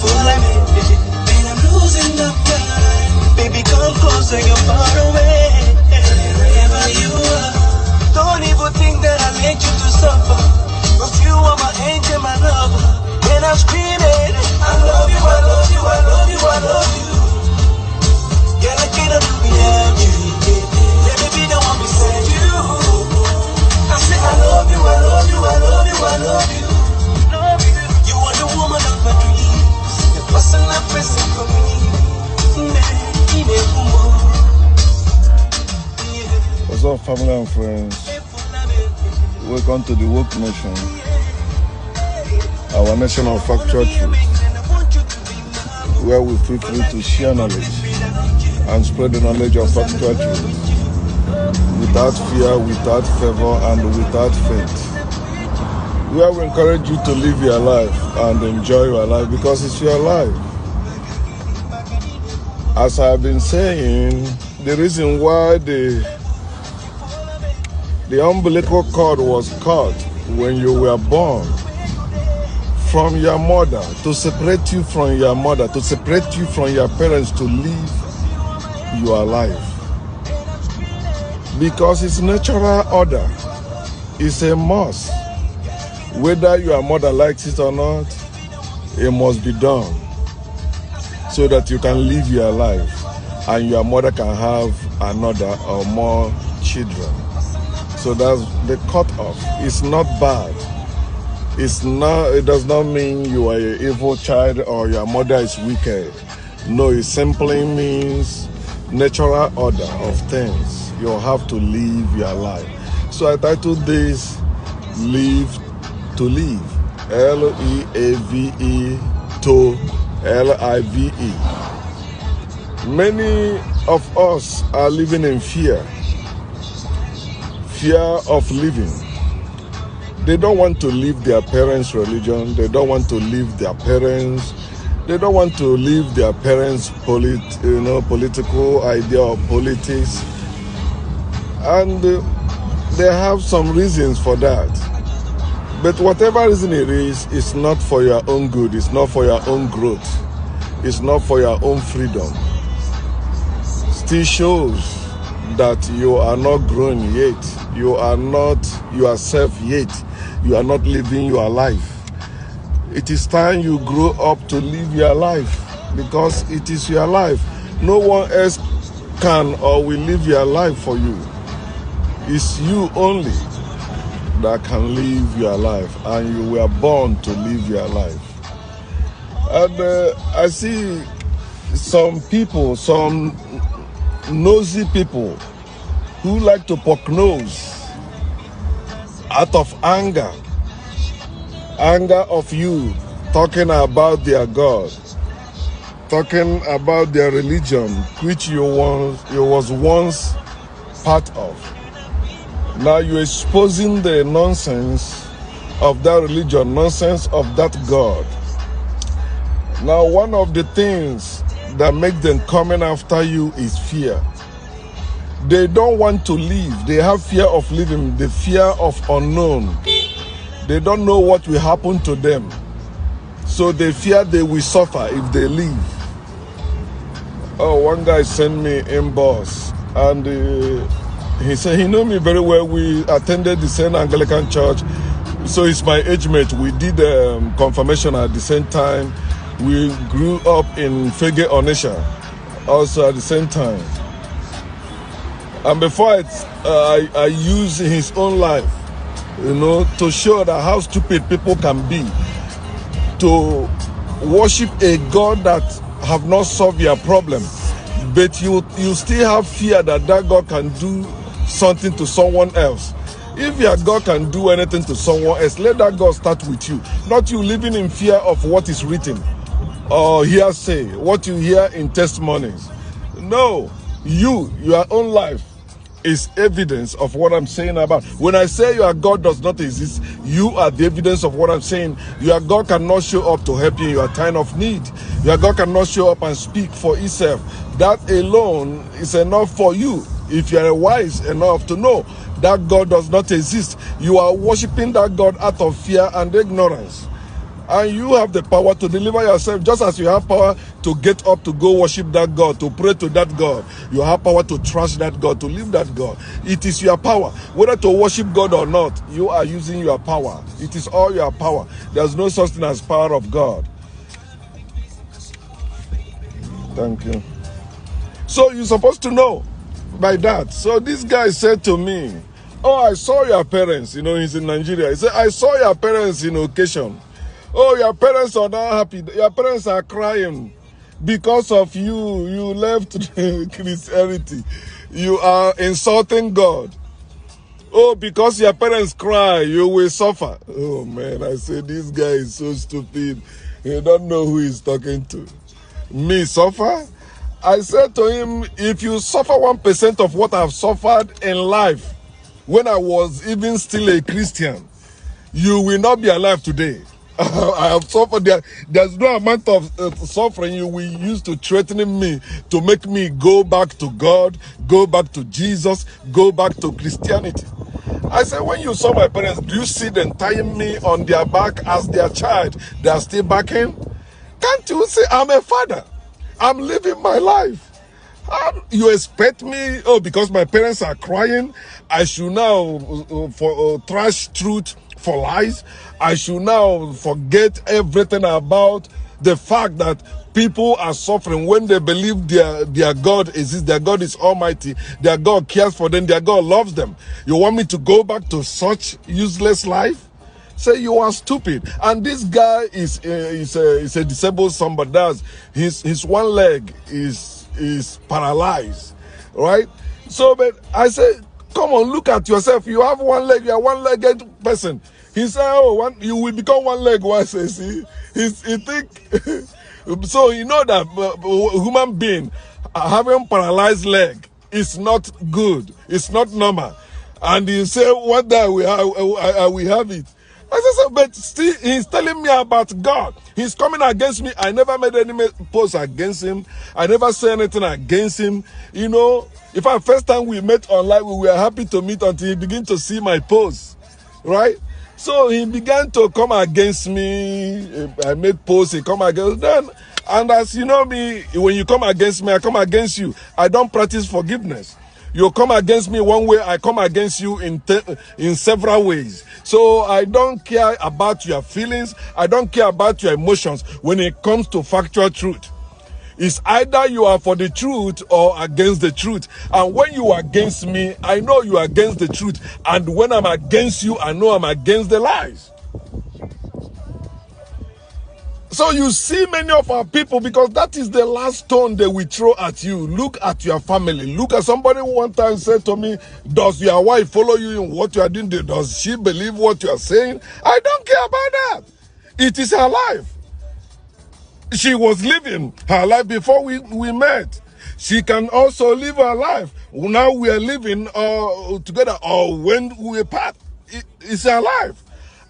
pulling me, and I'm losing the mind. Baby, come closer, you're far away. Wherever you are, don't even think that I made you to suffer. Cause you are my angel, my lover. And I'm screaming, I love you, I love you, I love you, I love you. Girl, I cannot do without you. Let me be the one beside you. I say I love you, I love you, I love you, I love you. You are the woman of my dreams. The person I'm pressing for me. What's up, family and friends? Welcome to the Woke Nation, our nation of factual truth, where we feel free to share knowledge and spread the knowledge of factual truth without fear, without favor, and without faith. Where we encourage you to live your life and enjoy your life because it's your life. As I've been saying, the reason why the umbilical cord was cut when you were born from your mother, to separate you from your mother, to separate you from your parents, to live your life. Because it's natural order. It's a must. Whether your mother likes it or not, it must be done so that you can live your life and your mother can have another or more children. So that's the cutoff. It's not bad. It does not mean you are an evil child or your mother is wicked. No, it simply means natural order of things. You have to live your life. So I titled this Live to Live. L-E-A-V-E to L-I-V-E. Many of us are living in fear. Fear of living. They don't want to leave their parents' religion. They don't want to leave their parents. They don't want to leave their parents' political idea or politics. And they have some reasons for that. But whatever reason it is, it's not for your own good. It's not for your own growth. It's not for your own freedom. Still shows that you are not grown yet. You are not yourself yet. You are not living your life. It is time you grow up to live your life because it is your life. No one else can or will live your life for you. It's you only that can live your life, and you were born to live your life. And I see some people, some nosy people who like to poke nose out of anger of you talking about their God, talking about their religion, which you was once part of. Now you're exposing the nonsense of that religion, nonsense of that God. Now one of the things that make them coming after you is fear. They don't want to live. They have fear of living, the fear of unknown. They don't know what will happen to them. So they fear they will suffer if they leave. Oh, one guy sent me inbox and he said he knew me very well. We attended the same Anglican church. So it's my age mate. We did confirmation at the same time. We grew up in Fege Onisha also at the same time. And before I use his own life, to show that how stupid people can be, to worship a God that have not solved your problem, but you still have fear that God can do something to someone else. If your God can do anything to someone else, let that God start with you, not you living in fear of what is written or hearsay, what you hear in testimonies. No, your own life is evidence of what I'm saying about. When I say your God does not exist, you are the evidence of what I'm saying. Your God cannot show up to help you in your time of need. Your God cannot show up and speak for himself. That alone is enough for you. If you are wise enough to know that God does not exist, you are worshiping that God out of fear and ignorance. And you have the power to deliver yourself, just as you have power to get up to go worship that God, to pray to that God. You have power to trust that God, to live that God. It is your power. Whether to worship God or not, you are using your power. It is all your power. There's no such thing as power of God. Thank you. So you're supposed to know by that. So this guy said to me, oh, I saw your parents. You know, he's in Nigeria. He said, I saw your parents in occasion. Oh, your parents are not happy. Your parents are crying because of you. You left Christianity. You are insulting God. Oh, because your parents cry, you will suffer. Oh, man, I said, this guy is so stupid. He don't know who he's talking to. Me suffer? I said to him, if you suffer 1% of what I've suffered in life, when I was even still a Christian, you will not be alive today. I have suffered. There's no amount of suffering you will use to threaten me, to make me go back to God, go back to Jesus, go back to Christianity. I said, when you saw my parents, do you see them tying me on their back as their child? They are still backing. Can't you see I'm a father? I'm living my life. You expect me, oh, because my parents are crying, I should now trash truth for lies. I should now forget everything about the fact that people are suffering when they believe their God exists, their God is almighty, their God cares for them, their God loves them. You want me to go back to such useless life? Say you are stupid. And this guy is a disabled somebody. That's his one leg is paralyzed, right? So, but I said, come on, look at yourself. You have one leg. You are one-legged person. He said, oh, you will become one leg once. See, he think so. You know that human being having paralyzed leg is not good. It's not normal. And he said, one day we have it. I said, but still, he's telling me about God. He's coming against me. I never made any post against him. I never said anything against him. You know, if our first time we met online, we were happy to meet until he began to see my posts, right? So he began to come against me. I made posts, he come against them. And as you know me, when you come against me, I come against you. I don't practice forgiveness. You come against me one way, I come against you in several ways. So I don't care about your feelings. I don't care about your emotions when it comes to factual truth. It's either you are for the truth or against the truth. And when you are against me, I know you are against the truth. And when I'm against you, I know I'm against the lies. So you see many of our people, because that is the last stone they will throw at you. Look at your family. Look at somebody one time said to me, does your wife follow you in what you are doing? Does she believe what you are saying? I don't care about that. It is her life. She was living her life before we met. She can also live her life. Now we are living together, or when we part. It's her life.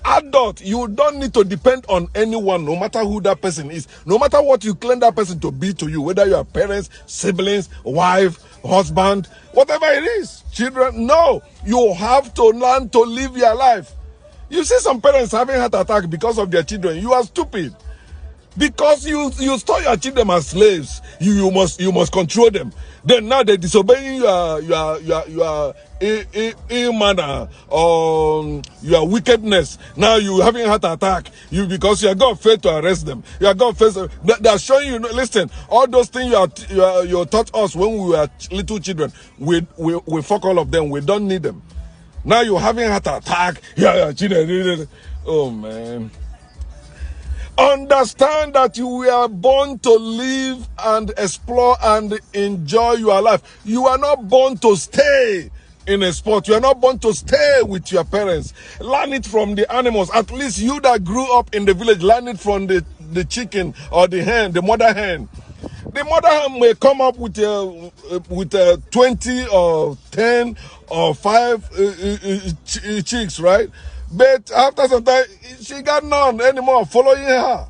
Adult, you don't need to depend on anyone, no matter who that person is, no matter what you claim that person to be to you, whether you are parents, siblings, wife, husband, whatever it is, children. No, you have to learn to live your life. You see some parents having heart attack because of their children. You are stupid. Because you store your children as slaves, you must control them. Then now they're disobeying your ill manner or your wickedness. Now you having heart attack. Because your God failed to arrest them. Your God failed. They are showing you. Listen, all those things you taught us when we were little children. We fuck all of them. We don't need them. Now you're having heart attack. Yeah, children. Oh man. Understand that you were born to live and explore and enjoy your life. You are not born to stay in a spot. You are not born to stay with your parents. Learn it from the animals. At least you that grew up in the village, learn it from the chicken or the hen, the mother hen. The mother hen may come up with 20 or 10 or 5 chicks, right? But after some time, she got none anymore following her.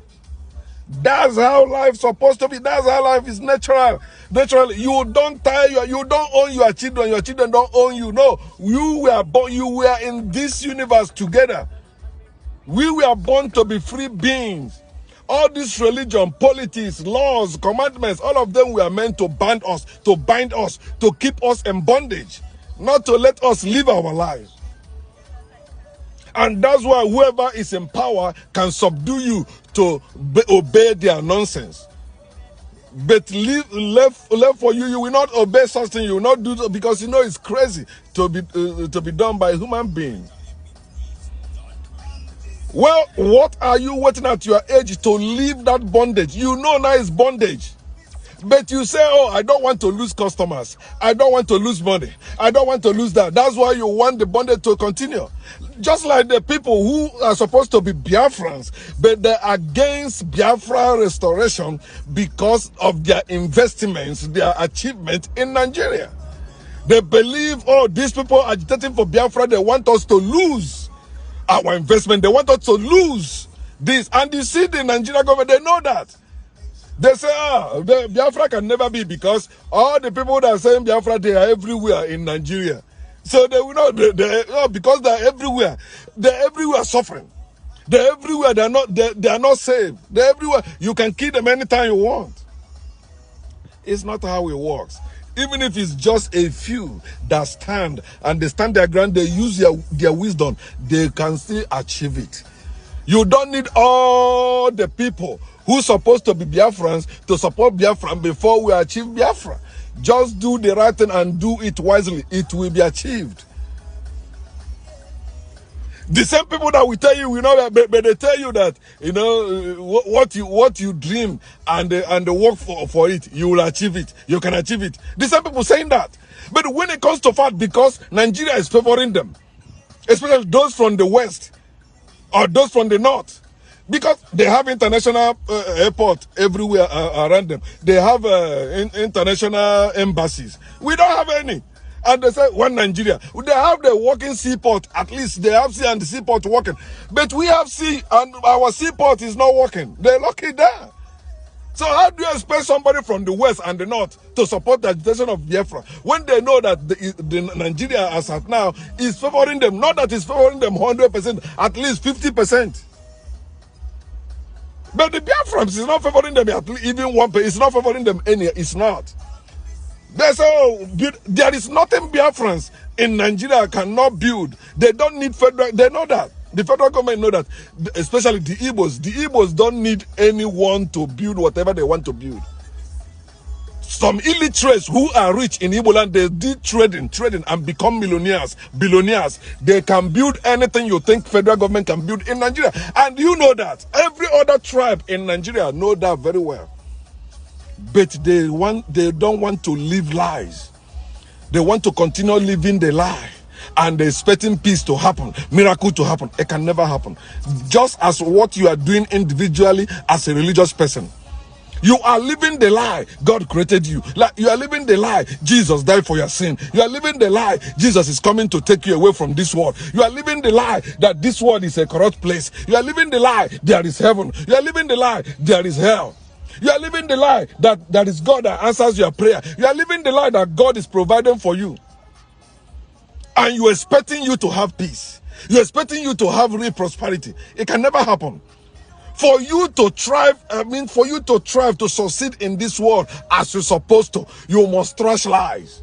That's how life's supposed to be. That's how life is natural. Naturally, you don't you don't own your children don't own you. No, you were born, you were in this universe together. We were born to be free beings. All this religion, politics, laws, commandments, all of them were meant to bind us, to keep us in bondage, not to let us live our lives. And that's why whoever is in power can subdue you to obey their nonsense. But left for you, you will not obey something. You will not do so because you know it's crazy to be done by a human being. Well, what are you waiting at your age to leave that bondage? You know now it's bondage. But you say, oh, I don't want to lose customers. I don't want to lose money. I don't want to lose that. That's why you want the bondage to continue. Just like the people who are supposed to be Biafrans, but they're against Biafra restoration because of their investments, their achievement in Nigeria. They believe, oh, these people are agitating for Biafra. They want us to lose our investment. They want us to lose this. And you see the Nigerian government, they know that. They say, the Biafra can never be because all the people that are saying Biafra, they are everywhere in Nigeria. So they will not, because they're everywhere suffering. They're everywhere, they are not safe. They're everywhere. You can kill them anytime you want. It's not how it works. Even if it's just a few that stand and they stand their ground, they use their wisdom, they can still achieve it. You don't need all the people who's supposed to be Biafrans to support Biafran before we achieve Biafra. Just do the right thing and do it wisely. It will be achieved. The same people that will tell you, but they tell you that, what you dream and work for it, you will achieve it. You can achieve it. The same people saying that. But when it comes to fact, because Nigeria is favoring them, especially those from the West or those from the North, because they have international airport everywhere around them. They have international embassies. We don't have any. And they say, one Nigeria. They have the working seaport. At least they have sea and the seaport working. But we have sea and our seaport is not working. They're lucky there. So how do you expect somebody from the West and the North to support the agitation of Biafra when they know that the Nigeria as at now is favoring them? Not that it's favoring them 100%, at least 50%. But the Biafrans is not favoring them at least even 1%. It's not favoring them any. It's not. They say, oh, there is nothing Biafrans in Nigeria cannot build. They don't need federal. They know that. The federal government know that. Especially the Igbos. The Igbos don't need anyone to build whatever they want to build. Some illiterates who are rich in Igbo land, they did trading and become billionaires. They can build anything you think federal government can build in Nigeria. And you know that. Every other tribe in Nigeria know that very well. But they don't want to live lies. They want to continue living the lie. And they're expecting peace to happen, miracle to happen. It can never happen. Just as what you are doing individually as a religious person. You are living the lie. God created you. Like you are living the lie. Jesus died for your sin. You are living the lie. Jesus is coming to take you away from this world. You are living the lie that this world is a corrupt place. You are living the lie there is heaven. You are living the lie there is hell. You are living the lie that is God that answers your prayer. You are living the lie that God is providing for you. And you're expecting you to have peace. You're expecting you to have real prosperity. It can never happen. For you to thrive, to succeed in this world as you're supposed to, you must trash lies.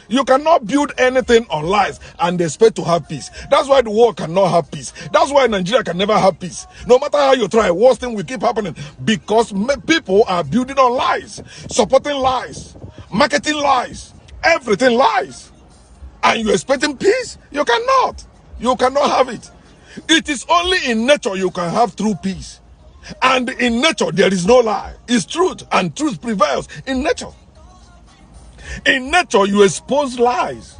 You cannot build anything on lies and expect to have peace. That's why the world cannot have peace. That's why Nigeria can never have peace. No matter how you try, worst thing will keep happening because people are building on lies, supporting lies, marketing lies, everything lies. And you're expecting peace? You cannot. You cannot have it. It is only in nature you can have true peace. And in nature, there is no lie. It's truth, and truth prevails in nature. In nature, you expose lies.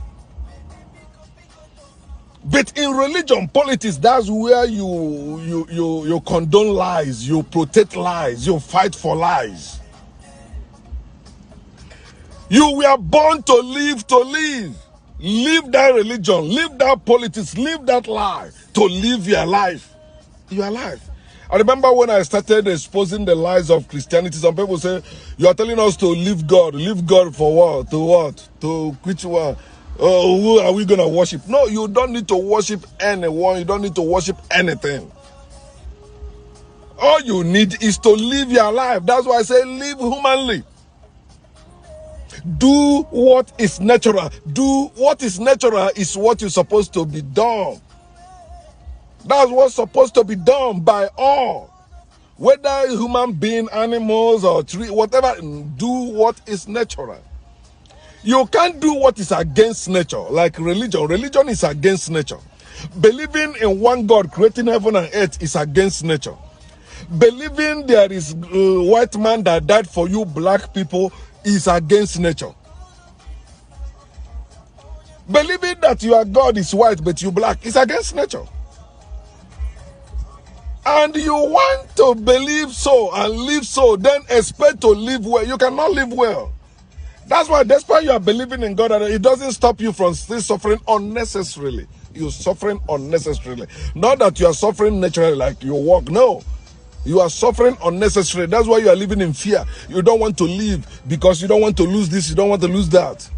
But in religion, politics, that's where you condone lies, you protect lies, you fight for lies. You were born to live, to live. Live that religion, live that politics, live that lie, to live your life. Your life. I remember when I started exposing the lies of Christianity, some people say, you are telling us to leave God. Leave God for what? To what? To which one? Who are we going to worship? No, you don't need to worship anyone. You don't need to worship anything. All you need is to live your life. That's why I say live humanly. Do what is natural. Do what is natural is what you're supposed to be done. That's what's supposed to be done by all. Whether human being, animals, or tree, whatever, do what is natural. You can't do what is against nature, like religion. Religion is against nature. Believing in one God creating heaven and earth is against nature. Believing there is a white man that died for you, black people, is against nature. Believing that your God is white but you black is against nature. And you want to believe so and live so, then expect to live well. You cannot live well. That's why despite you are believing in God, it doesn't stop you from still suffering unnecessarily. You're suffering unnecessarily. Not that you are suffering naturally like you walk. No. You are suffering unnecessarily. That's why you are living in fear. You don't want to live because you don't want to lose this, you don't want to lose that.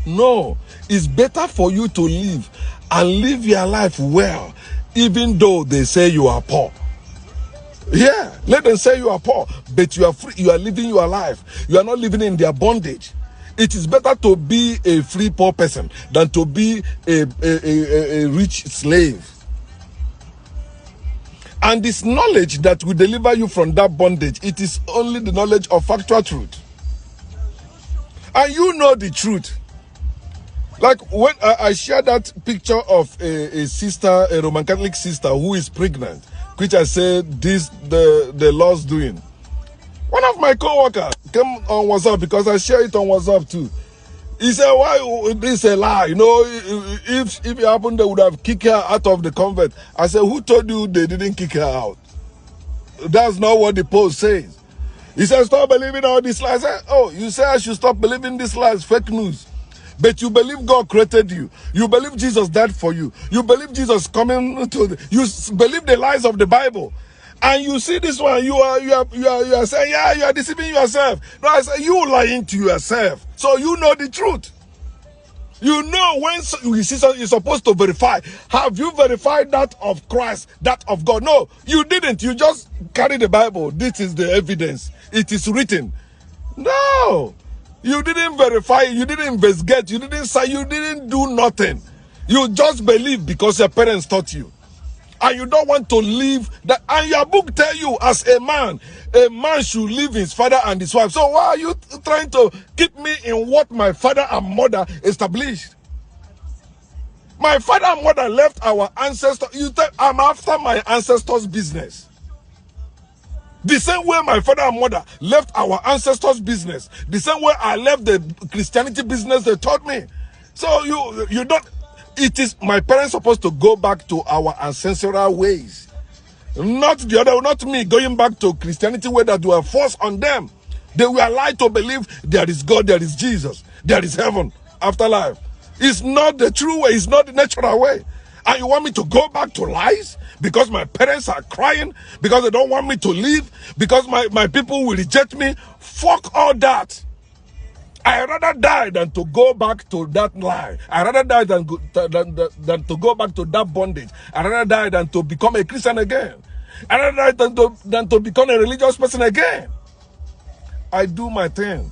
No. It's better for you to live and live your life well, even though they say you are poor. Yeah, let them say you are poor, but you are free. You are living your life. You are not living in their bondage. It is better to be a free poor person than to be a rich slave. And this knowledge that will deliver you from that bondage, it is only the knowledge of factual truth. And you know the truth. Like when I shared that picture of a sister, a Roman Catholic sister who is pregnant, which I said this the Lord's doing. One of my co-workers came on WhatsApp because I share it on WhatsApp too. He said, why this is a lie? You know, if it happened, they would have kicked her out of the convent. I said, who told you they didn't kick her out? That's not what the post says. He said, stop believing all these lies. I said, oh, you say I should stop believing these lies, fake news. But you believe God created you. You believe Jesus died for you. You believe Jesus coming to you believe the lies of the Bible. And you see this one, you are saying, yeah, you are deceiving yourself. No, I say you lying to yourself. So you know the truth. You know when you see something, you're supposed to verify. Have you verified that of Christ, that of God? No, you didn't. You just carry the Bible. This is the evidence. It is written. No. You didn't verify, you didn't investigate, you didn't say, you didn't do nothing. You just believe because your parents taught you. And you don't want to live that. And your book tell you as a man should leave his father and his wife. So why are you trying to keep me in what my father and mother established? My father and mother left our ancestors. You tell I'm after my ancestors' business. The same way my father and mother left our ancestors' business, the same way I left the Christianity business they taught me. So you don't, it is my parents supposed to go back to our ancestral ways. Not the other, not me going back to Christianity way that were forced on them. They were lied to believe there is God, there is Jesus, there is heaven, afterlife. It's not the true way, it's not the natural way. And you want me to go back to lies? Because my parents are crying, because they don't want me to live, because my people will reject me. Fuck all that. I rather die than to go back to that lie. I rather die than to go back to that bondage. I rather die than to become a Christian again. I rather die than to become a religious person again. I do my thing.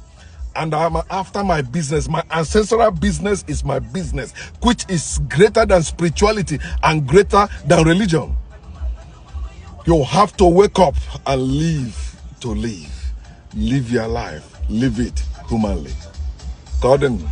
And I'm after my business. My ancestral business is my business, which is greater than spirituality and greater than religion. You have to wake up and live to live. Live your life. Live it humanly. Gordon.